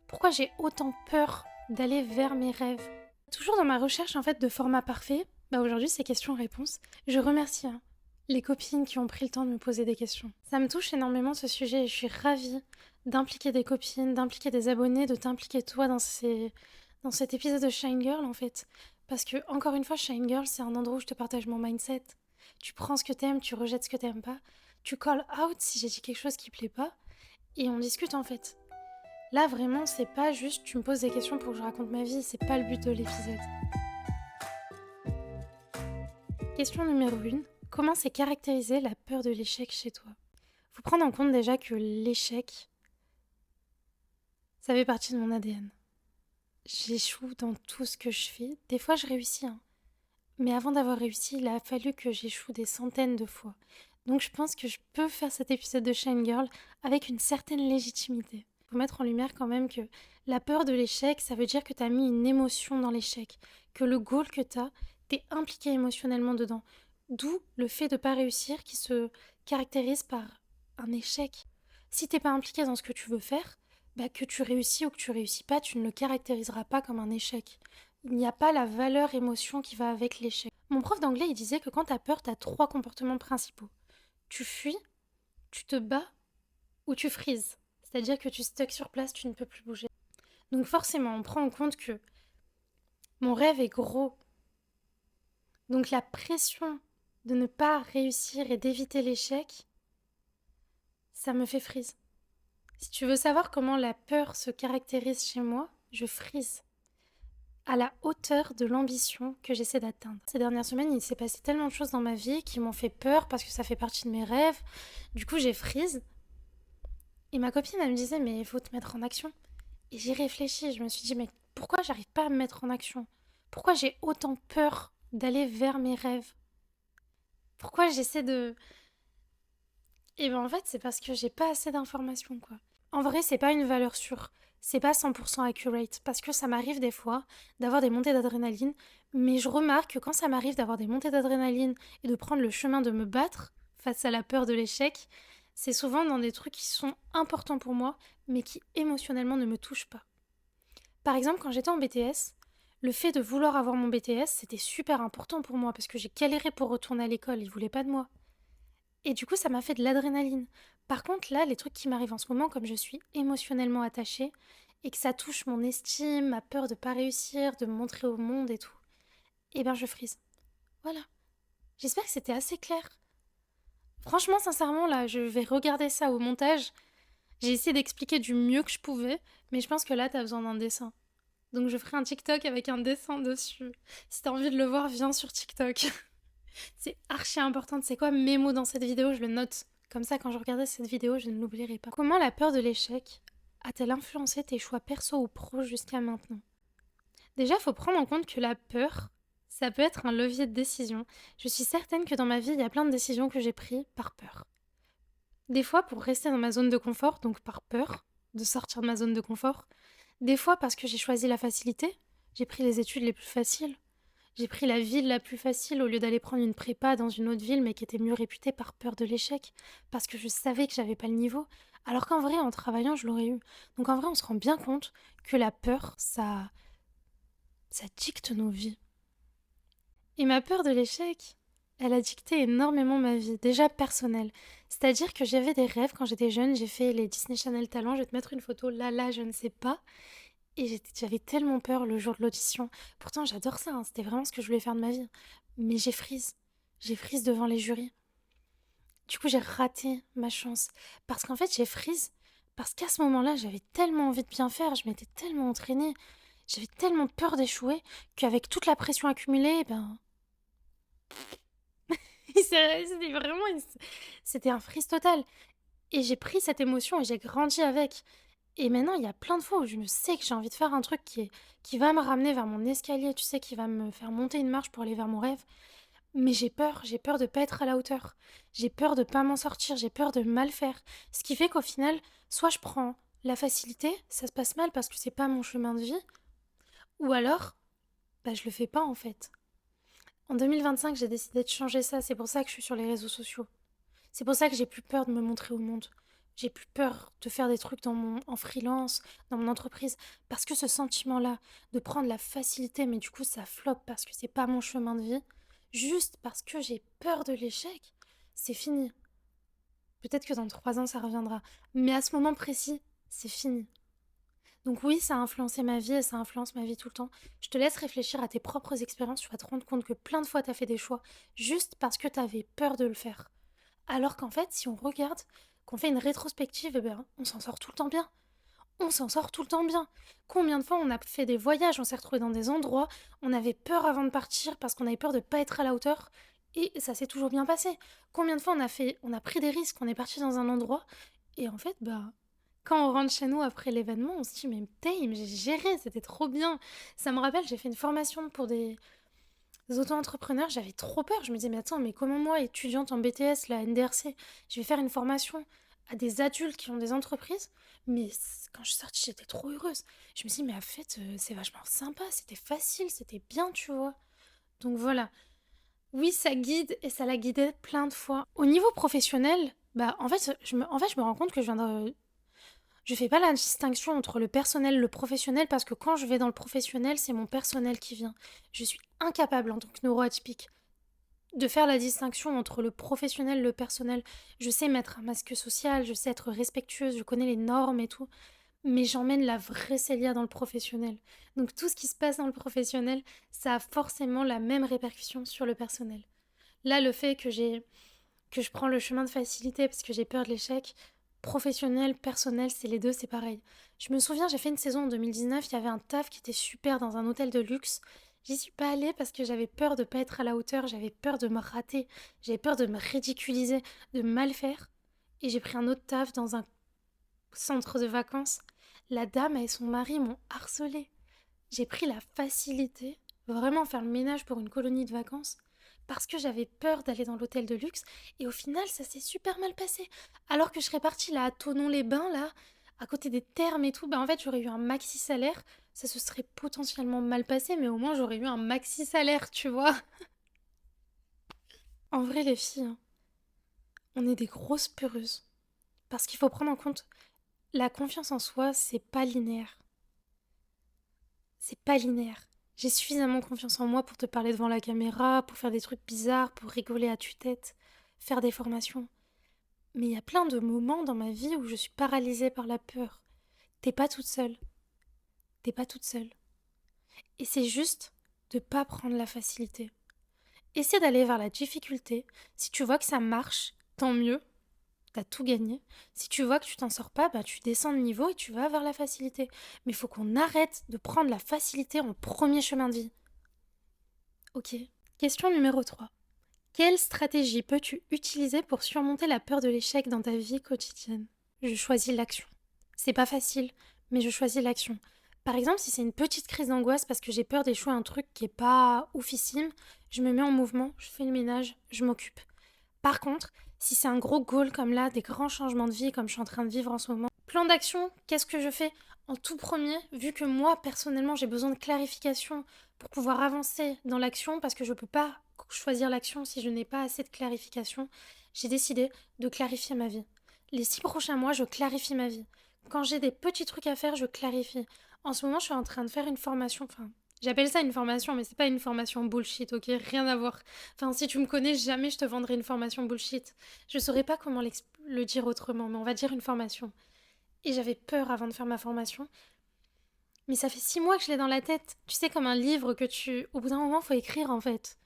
Pourquoi j'ai autant peur d'aller vers mes rêves? Toujours dans ma recherche en fait de format parfait, aujourd'hui c'est questions-réponses. Je remercie les copines qui ont pris le temps de me poser des questions. Ça me touche énormément ce sujet et je suis ravie d'impliquer des copines, d'impliquer des abonnés, de t'impliquer toi dans cet épisode de Shine Girl en fait. Parce que encore une fois, Shine Girl c'est un endroit où je te partage mon mindset. Tu prends ce que t'aimes, tu rejettes ce que t'aimes pas. Tu call out si j'ai dit quelque chose qui plaît pas. Et on discute en fait. Là, vraiment, c'est pas juste tu me poses des questions pour que je raconte ma vie, c'est pas le but de l'épisode. Question numéro 1. Comment s'est caractérisée la peur de l'échec chez toi? Faut prendre en compte déjà que l'échec, ça fait partie de mon ADN. J'échoue dans tout ce que je fais. Des fois, je réussis, mais avant d'avoir réussi, il a fallu que j'échoue des centaines de fois. Donc je pense que je peux faire cet épisode de Shine Girl avec une certaine légitimité. Faut mettre en lumière quand même que la peur de l'échec, ça veut dire que t'as mis une émotion dans l'échec, que le goal que t'es impliqué émotionnellement dedans. D'où le fait de pas réussir qui se caractérise par un échec. Si t'es pas impliqué dans ce que tu veux faire, que tu réussis ou que tu réussis pas, tu ne le caractériseras pas comme un échec. Il n'y a pas la valeur émotion qui va avec l'échec. Mon prof d'anglais, il disait que quand t'as peur, t'as 3 comportements principaux. Tu fuis, tu te bats ou tu frises. C'est-à-dire que tu stuck sur place, tu ne peux plus bouger. Donc forcément, on prend en compte que mon rêve est gros. Donc la pression de ne pas réussir et d'éviter l'échec, ça me fait frise. Si tu veux savoir comment la peur se caractérise chez moi, je frise à la hauteur de l'ambition que j'essaie d'atteindre. Ces dernières semaines, il s'est passé tellement de choses dans ma vie qui m'ont fait peur parce que ça fait partie de mes rêves. Du coup, j'ai frise. Et ma copine, elle me disait, mais il faut te mettre en action. Et j'y réfléchis, je me suis dit, mais pourquoi j'arrive pas à me mettre en action? Pourquoi j'ai autant peur d'aller vers mes rêves? Pourquoi j'essaie de... Et en fait, c'est parce que j'ai pas assez d'informations, quoi. En vrai, c'est pas une valeur sûre. C'est pas 100% accurate. Parce que ça m'arrive des fois d'avoir des montées d'adrénaline. Mais je remarque que quand ça m'arrive d'avoir des montées d'adrénaline et de prendre le chemin de me battre face à la peur de l'échec, c'est souvent dans des trucs qui sont importants pour moi, mais qui émotionnellement ne me touchent pas. Par exemple, quand j'étais en BTS, le fait de vouloir avoir mon BTS, c'était super important pour moi parce que j'ai galéré pour retourner à l'école, ils voulaient pas de moi. Et du coup, ça m'a fait de l'adrénaline. Par contre, là, les trucs qui m'arrivent en ce moment, comme je suis émotionnellement attachée et que ça touche mon estime, ma peur de pas réussir, de me montrer au monde et tout, je frise. Voilà. J'espère que c'était assez clair. Franchement, sincèrement, là, je vais regarder ça au montage. J'ai essayé d'expliquer du mieux que je pouvais, mais je pense que là, t'as besoin d'un dessin. Donc je ferai un TikTok avec un dessin dessus. Si t'as envie de le voir, viens sur TikTok. C'est archi important. C'est quoi mes mots dans cette vidéo? Je le note. Comme ça, quand je regarderai cette vidéo, je ne l'oublierai pas. Comment la peur de l'échec a-t-elle influencé tes choix perso ou pro jusqu'à maintenant? Déjà, il faut prendre en compte que la peur, ça peut être un levier de décision. Je suis certaine que dans ma vie, il y a plein de décisions que j'ai prises par peur. Des fois pour rester dans ma zone de confort, donc par peur de sortir de ma zone de confort. Des fois parce que j'ai choisi la facilité. J'ai pris les études les plus faciles. J'ai pris la ville la plus facile au lieu d'aller prendre une prépa dans une autre ville mais qui était mieux réputée par peur de l'échec. Parce que je savais que j'avais pas le niveau. Alors qu'en vrai, en travaillant, je l'aurais eu. Donc en vrai, on se rend bien compte que la peur, ça dicte nos vies. Et ma peur de l'échec, elle a dicté énormément ma vie, déjà personnelle. C'est-à-dire que j'avais des rêves quand j'étais jeune, j'ai fait les Disney Channel Talent, je vais te mettre une photo là, je ne sais pas. Et j'avais tellement peur le jour de l'audition. Pourtant, j'adore ça, c'était vraiment ce que je voulais faire de ma vie. Mais j'ai frise. J'ai frise devant les jurys. Du coup, j'ai raté ma chance. Parce qu'en fait, j'ai frise. Parce qu'à ce moment-là, j'avais tellement envie de bien faire, je m'étais tellement entraînée, j'avais tellement peur d'échouer qu'avec toute la pression accumulée, c'était vraiment... C'était un freeze total. Et j'ai pris cette émotion et j'ai grandi avec. Et maintenant, il y a plein de fois où je me sais que j'ai envie de faire un truc qui va me ramener vers mon escalier, tu sais, qui va me faire monter une marche pour aller vers mon rêve. Mais j'ai peur de pas être à la hauteur. J'ai peur de pas m'en sortir, j'ai peur de mal faire. Ce qui fait qu'au final, soit je prends la facilité, ça se passe mal parce que c'est pas mon chemin de vie, ou alors, je le fais pas en fait. En 2025, j'ai décidé de changer ça, c'est pour ça que je suis sur les réseaux sociaux. C'est pour ça que j'ai plus peur de me montrer au monde. J'ai plus peur de faire des trucs en freelance, dans mon entreprise, parce que ce sentiment-là de prendre la facilité, mais du coup ça floppe parce que c'est pas mon chemin de vie, juste parce que j'ai peur de l'échec, c'est fini. Peut-être que dans 3 ans ça reviendra, mais à ce moment précis, c'est fini. Donc oui, ça a influencé ma vie et ça influence ma vie tout le temps. Je te laisse réfléchir à tes propres expériences, tu vas te rendre compte que plein de fois t'as fait des choix juste parce que t'avais peur de le faire. Alors qu'en fait, si on regarde, qu'on fait une rétrospective, eh ben, on s'en sort tout le temps bien. On s'en sort tout le temps bien. Combien de fois on a fait des voyages, on s'est retrouvé dans des endroits, on avait peur avant de partir parce qu'on avait peur de pas être à la hauteur, et ça s'est toujours bien passé. Combien de fois on a pris des risques, on est parti dans un endroit, et en fait, bah, quand on rentre chez nous après l'événement, on se dit mais damn, j'ai géré, c'était trop bien. Ça me rappelle, j'ai fait une formation pour des auto-entrepreneurs, j'avais trop peur. Je me disais mais attends, mais comment moi, étudiante en BTS, la NDRC, je vais faire une formation à des adultes qui ont des entreprises? Mais quand je suis sortie, j'étais trop heureuse. Je me suis dit mais en fait, c'est vachement sympa, c'était facile, c'était bien, tu vois. Donc voilà. Oui, ça guide et ça l'a guidé plein de fois. Au niveau professionnel, bah en fait, je me rends compte que je fais pas la distinction entre le personnel et le professionnel parce que quand je vais dans le professionnel, c'est mon personnel qui vient. Je suis incapable en tant que neuroatypique de faire la distinction entre le professionnel et le personnel. Je sais mettre un masque social, je sais être respectueuse, je connais les normes et tout, mais j'emmène la vraie Célia dans le professionnel. Donc tout ce qui se passe dans le professionnel, ça a forcément la même répercussion sur le personnel. Là, le fait que je prends le chemin de facilité parce que j'ai peur de l'échec, professionnel, personnel, c'est les deux, c'est pareil. Je me souviens, j'ai fait une saison en 2019, il y avait un taf qui était super dans un hôtel de luxe. J'y suis pas allée parce que j'avais peur de pas être à la hauteur, j'avais peur de me rater, j'avais peur de me ridiculiser, de mal faire. Et j'ai pris un autre taf dans un centre de vacances. La dame et son mari m'ont harcelée. J'ai pris la facilité, vraiment faire le ménage pour une colonie de vacances, parce que j'avais peur d'aller dans l'hôtel de luxe, et au final, ça s'est super mal passé. Alors que je serais partie là à Thonon-les-Bains, là, à côté des thermes et tout, bah en fait, j'aurais eu un maxi salaire. Ça se serait potentiellement mal passé, mais au moins j'aurais eu un maxi salaire, tu vois. En vrai, les filles, hein, on est des grosses peureuses. Parce qu'il faut prendre en compte, la confiance en soi, c'est pas linéaire. C'est pas linéaire. J'ai suffisamment confiance en moi pour te parler devant la caméra, pour faire des trucs bizarres, pour rigoler à tue-tête, faire des formations. Mais il y a plein de moments dans ma vie où je suis paralysée par la peur. T'es pas toute seule. T'es pas toute seule. Et c'est juste de pas prendre la facilité. Essaie d'aller vers la difficulté. Si tu vois que ça marche, tant mieux. T'as tout gagné. Si tu vois que tu t'en sors pas, bah tu descends de niveau et tu vas vers la facilité. Mais il faut qu'on arrête de prendre la facilité en premier chemin de vie. Ok. Question numéro 3. Quelle stratégie peux-tu utiliser pour surmonter la peur de l'échec dans ta vie quotidienne? Je choisis l'action. C'est pas facile, mais je choisis l'action. Par exemple, si c'est une petite crise d'angoisse parce que j'ai peur d'échouer un truc qui est pas oufissime, je me mets en mouvement, je fais le ménage, je m'occupe. Par contre, si c'est un gros goal comme là, des grands changements de vie comme je suis en train de vivre en ce moment, plan d'action, qu'est-ce que je fais en tout premier, vu que moi, personnellement, j'ai besoin de clarification pour pouvoir avancer dans l'action, parce que je ne peux pas choisir l'action si je n'ai pas assez de clarification, j'ai décidé de clarifier ma vie. Les 6 prochains mois, je clarifie ma vie. Quand j'ai des petits trucs à faire, je clarifie. En ce moment, je suis en train de faire une formation, enfin, j'appelle ça une formation, mais c'est pas une formation bullshit, ok? Rien à voir. Enfin, si tu me connais, jamais je te vendrai une formation bullshit. Je saurais pas comment le dire autrement, mais on va dire une formation. Et j'avais peur avant de faire ma formation. Mais ça fait 6 mois que je l'ai dans la tête. Tu sais, comme un livre que tu... Au bout d'un moment, faut écrire, en fait.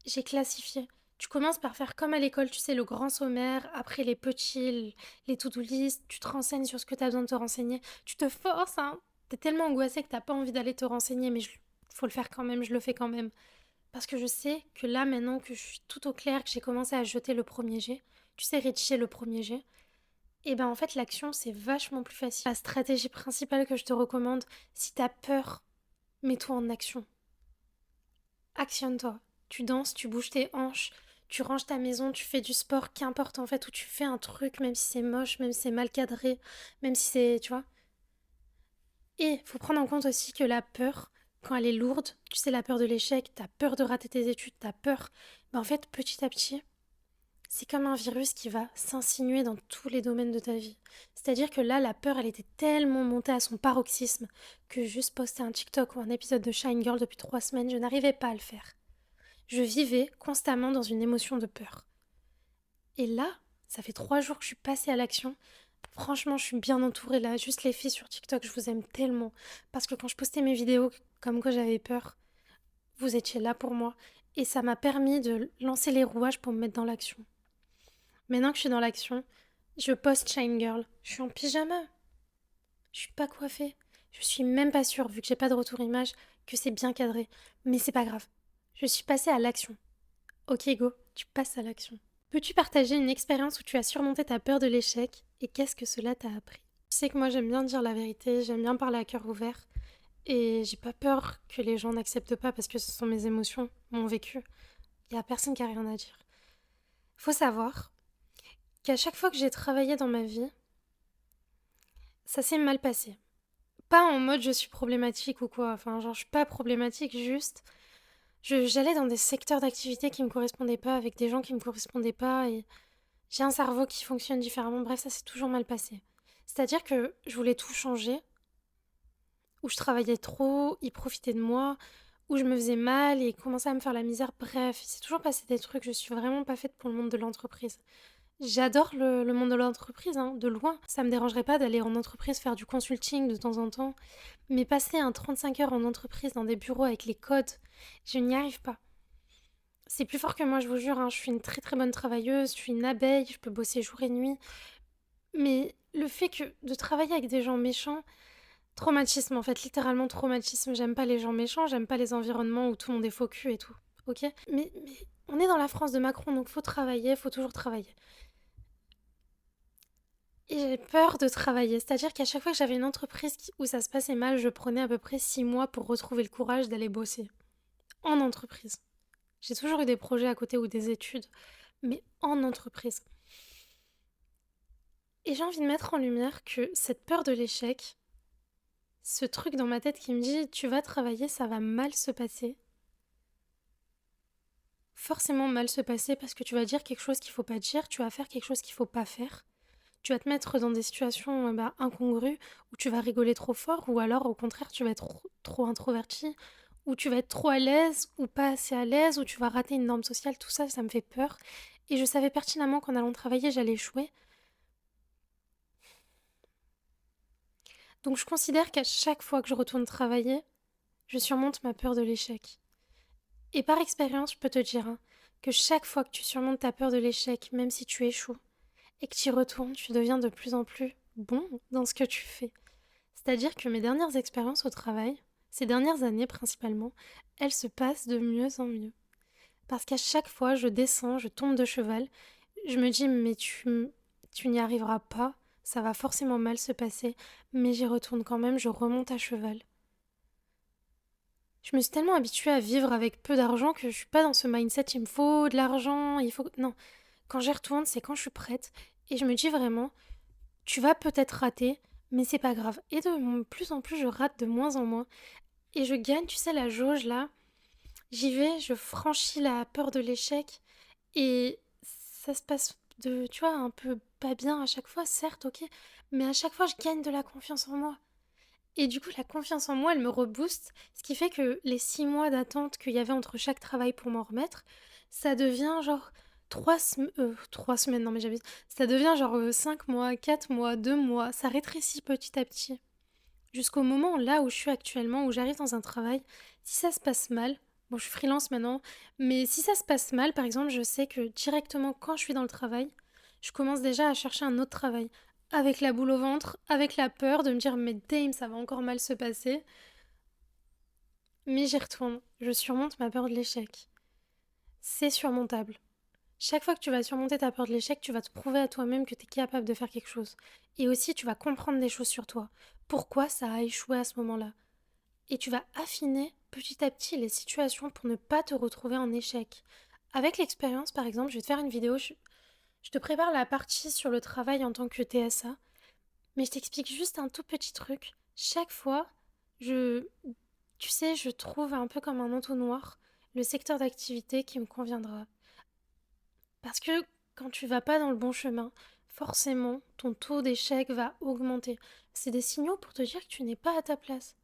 J'ai classifié. Tu commences par faire comme à l'école, tu sais, le grand sommaire, après les petits, les to-do list, tu te renseignes sur ce que tu as besoin de te renseigner. Tu te forces, hein. T'es tellement angoissé que t'as pas envie d'aller te renseigner, mais faut le faire quand même, je le fais quand même. Parce que je sais que là, maintenant que je suis tout au clair, que j'ai commencé à jeter le premier jet, tu sais, rédiger le premier jet, et ben en fait, l'action, c'est vachement plus facile. La stratégie principale que je te recommande, si t'as peur, mets-toi en action. Actionne-toi. Tu danses, tu bouges tes hanches, tu ranges ta maison, tu fais du sport, qu'importe en fait, où tu fais un truc, même si c'est moche, même si c'est mal cadré, même si c'est, tu vois. Et faut prendre en compte aussi que la peur, quand elle est lourde, tu sais, la peur de l'échec, t'as peur de rater tes études, t'as peur, ben en fait, petit à petit, c'est comme un virus qui va s'insinuer dans tous les domaines de ta vie. C'est-à-dire que là, la peur, elle était tellement montée à son paroxysme que juste poster un TikTok ou un épisode de Shine Girl depuis 3 semaines, je n'arrivais pas à le faire. Je vivais constamment dans une émotion de peur. Et là, ça fait 3 jours que je suis passée à l'action. Franchement, je suis bien entourée là. Juste les filles sur TikTok, je vous aime tellement. Parce que quand je postais mes vidéos comme quoi j'avais peur, vous étiez là pour moi. Et ça m'a permis de lancer les rouages pour me mettre dans l'action. Maintenant que je suis dans l'action, je poste Shine Girl. Je suis en pyjama. Je suis pas coiffée. Je suis même pas sûre, vu que j'ai pas de retour image, que c'est bien cadré. Mais c'est pas grave. Je suis passée à l'action. Ok, go, tu passes à l'action. Peux-tu partager une expérience où tu as surmonté ta peur de l'échec et qu'est-ce que cela t'a appris? Tu sais que moi j'aime bien dire la vérité, j'aime bien parler à cœur ouvert et j'ai pas peur que les gens n'acceptent pas parce que ce sont mes émotions, mon vécu. Il y a personne qui a rien à dire. Faut savoir qu'à chaque fois que j'ai travaillé dans ma vie, ça s'est mal passé. Pas en mode je suis problématique ou quoi, enfin genre je suis pas problématique, juste j'allais dans des secteurs d'activité qui me correspondaient pas, avec des gens qui me correspondaient pas et j'ai un cerveau qui fonctionne différemment. Bref, ça s'est toujours mal passé. C'est-à-dire que je voulais tout changer, où je travaillais trop, ils profitaient de moi, où je me faisais mal et ils commençaient à me faire la misère. Bref, il s'est toujours passé des trucs. Je suis vraiment pas faite pour le monde de l'entreprise. J'adore le monde de l'entreprise, hein, de loin. Ça me dérangerait pas d'aller en entreprise faire du consulting de temps en temps. Mais passer un 35 heures en entreprise dans des bureaux avec les codes, je n'y arrive pas. C'est plus fort que moi, je vous jure, hein. Je suis une très très bonne travailleuse, je suis une abeille, je peux bosser jour et nuit. Mais le fait que de travailler avec des gens méchants, traumatisme en fait, littéralement traumatisme. J'aime pas les gens méchants, j'aime pas les environnements où tout le monde est faux cul et tout. Ok. Mais on est dans la France de Macron, donc faut travailler, faut toujours travailler. Et j'ai peur de travailler. C'est-à-dire qu'à chaque fois que j'avais une entreprise où ça se passait mal, je prenais à peu près 6 mois pour retrouver le courage d'aller bosser. En entreprise. J'ai toujours eu des projets à côté ou des études, mais en entreprise. Et j'ai envie de mettre en lumière que cette peur de l'échec, ce truc dans ma tête qui me dit tu vas travailler, ça va mal se passer. Forcément mal se passer parce que tu vas dire quelque chose qu'il faut pas dire, tu vas faire quelque chose qu'il faut pas faire. Tu vas te mettre dans des situations incongrues où tu vas rigoler trop fort ou alors au contraire tu vas être trop introverti ou tu vas être trop à l'aise ou pas assez à l'aise ou tu vas rater une norme sociale. Tout ça, ça me fait peur. Et je savais pertinemment qu'en allant travailler, j'allais échouer. Donc je considère qu'à chaque fois que je retourne travailler, je surmonte ma peur de l'échec. Et par expérience, je peux te dire que chaque fois que tu surmontes ta peur de l'échec, même si tu échoues, et que tu y retournes, tu deviens de plus en plus bon dans ce que tu fais. C'est-à-dire que mes dernières expériences au travail, ces dernières années principalement, elles se passent de mieux en mieux. Parce qu'à chaque fois, je descends, je tombe de cheval, je me dis mais tu n'y arriveras pas, ça va forcément mal se passer, mais j'y retourne quand même, je remonte à cheval. Je me suis tellement habituée à vivre avec peu d'argent que je suis pas dans ce mindset il me faut de l'argent, il faut. Non. Quand j'y retourne, c'est quand je suis prête. Et je me dis vraiment, tu vas peut-être rater, mais c'est pas grave. Et de plus en plus, je rate de moins en moins. Et je gagne, tu sais, la jauge là. J'y vais, je franchis la peur de l'échec. Et ça se passe tu vois, un peu pas bien à chaque fois, certes, ok. Mais à chaque fois, je gagne de la confiance en moi. Et du coup, la confiance en moi, elle me rebooste, ce qui fait que les 6 mois d'attente qu'il y avait entre chaque travail pour m'en remettre, ça devient genre 3 semaines, non mais j'avais... Ça devient genre 5 mois, 4 mois, 2 mois, ça rétrécit petit à petit. Jusqu'au moment là où je suis actuellement, où j'arrive dans un travail, si ça se passe mal, bon je suis freelance maintenant, mais si ça se passe mal, par exemple, je sais que directement quand je suis dans le travail, je commence déjà à chercher un autre travail. Avec la boule au ventre, avec la peur de me dire mais damn, ça va encore mal se passer. Mais j'y retourne. Je surmonte ma peur de l'échec. C'est surmontable. Chaque fois que tu vas surmonter ta peur de l'échec, tu vas te prouver à toi-même que tu es capable de faire quelque chose. Et aussi, tu vas comprendre des choses sur toi. Pourquoi ça a échoué à ce moment-là. Et tu vas affiner petit à petit les situations pour ne pas te retrouver en échec. Avec l'expérience, par exemple, je vais te faire une vidéo. Je te prépare la partie sur le travail en tant que TSA. Mais je t'explique juste un tout petit truc. Chaque fois, je, tu sais, je trouve un peu comme un entonnoir le secteur d'activité qui me conviendra. Parce que quand tu vas pas dans le bon chemin, forcément, ton taux d'échec va augmenter. C'est des signaux pour te dire que tu n'es pas à ta place.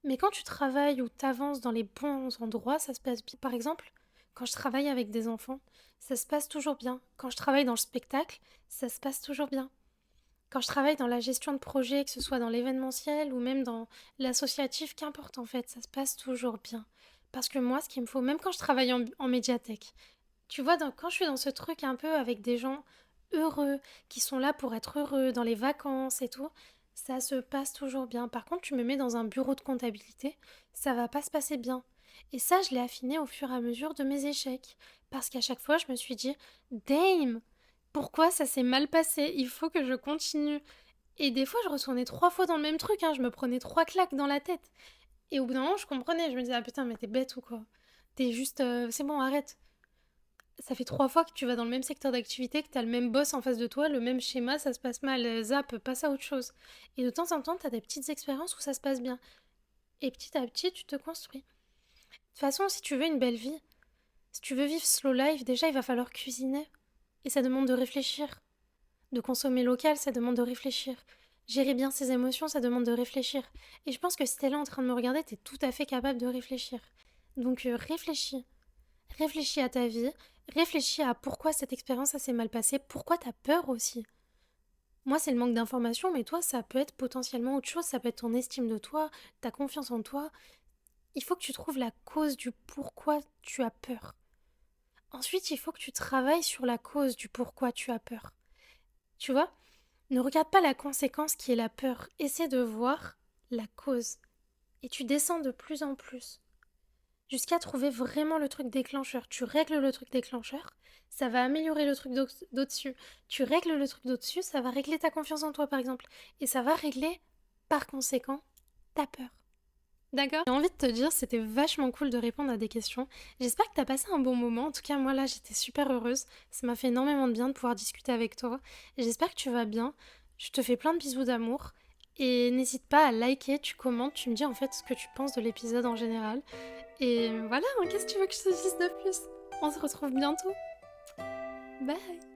Mais quand tu travailles ou t'avances dans les bons endroits, ça se passe bien. Par exemple, quand je travaille avec des enfants, ça se passe toujours bien. Quand je travaille dans le spectacle, ça se passe toujours bien. Quand je travaille dans la gestion de projet, que ce soit dans l'événementiel ou même dans l'associatif, qu'importe en fait, ça se passe toujours bien. Parce que moi, ce qu'il me faut, même quand je travaille en médiathèque, tu vois, quand je suis dans ce truc un peu avec des gens heureux, qui sont là pour être heureux, dans les vacances et tout, ça se passe toujours bien. Par contre, tu me mets dans un bureau de comptabilité, ça va pas se passer bien. Et ça, je l'ai affiné au fur et à mesure de mes échecs. Parce qu'à chaque fois, je me suis dit, damn, pourquoi ça s'est mal passé? Il faut que je continue. Et des fois, je retournais 3 fois dans le même truc, hein, je me prenais 3 claques dans la tête. Et au bout d'un moment, je comprenais, je me disais, ah putain, mais t'es bête ou quoi? T'es juste, c'est bon, arrête. Ça fait 3 fois que tu vas dans le même secteur d'activité, que t'as le même boss en face de toi, le même schéma, ça se passe mal, zap, passe à autre chose. Et de temps en temps, t'as des petites expériences où ça se passe bien. Et petit à petit, tu te construis. De toute façon, si tu veux une belle vie, si tu veux vivre slow life, déjà, il va falloir cuisiner. Et ça demande de réfléchir. De consommer local, ça demande de réfléchir. Gérer bien ses émotions, ça demande de réfléchir. Et je pense que si t'es là en train de me regarder, t'es tout à fait capable de réfléchir. Donc réfléchis. Réfléchis à ta vie, réfléchis à pourquoi cette expérience ça s'est mal passée, pourquoi t'as peur aussi. Moi, c'est le manque d'informations, mais toi, ça peut être potentiellement autre chose, ça peut être ton estime de toi, ta confiance en toi. Il faut que tu trouves la cause du pourquoi tu as peur. Ensuite, il faut que tu travailles sur la cause du pourquoi tu as peur. Tu vois, ne regarde pas la conséquence qui est la peur, essaie de voir la cause. Et tu descends de plus en plus, jusqu'à trouver vraiment le truc déclencheur. Tu règles le truc déclencheur, ça va améliorer le truc d'au-dessus. Tu règles le truc d'au-dessus, ça va régler ta confiance en toi par exemple. Et ça va régler, par conséquent, ta peur. D'accord? J'ai envie de te dire, c'était vachement cool de répondre à des questions. J'espère que t'as passé un bon moment. En tout cas, moi là, j'étais super heureuse. Ça m'a fait énormément de bien de pouvoir discuter avec toi. J'espère que tu vas bien. Je te fais plein de bisous d'amour. Et n'hésite pas à liker, tu commentes, tu me dis en fait ce que tu penses de l'épisode en général. Et voilà, qu'est-ce que tu veux que je te dise de plus? On se retrouve bientôt. Bye!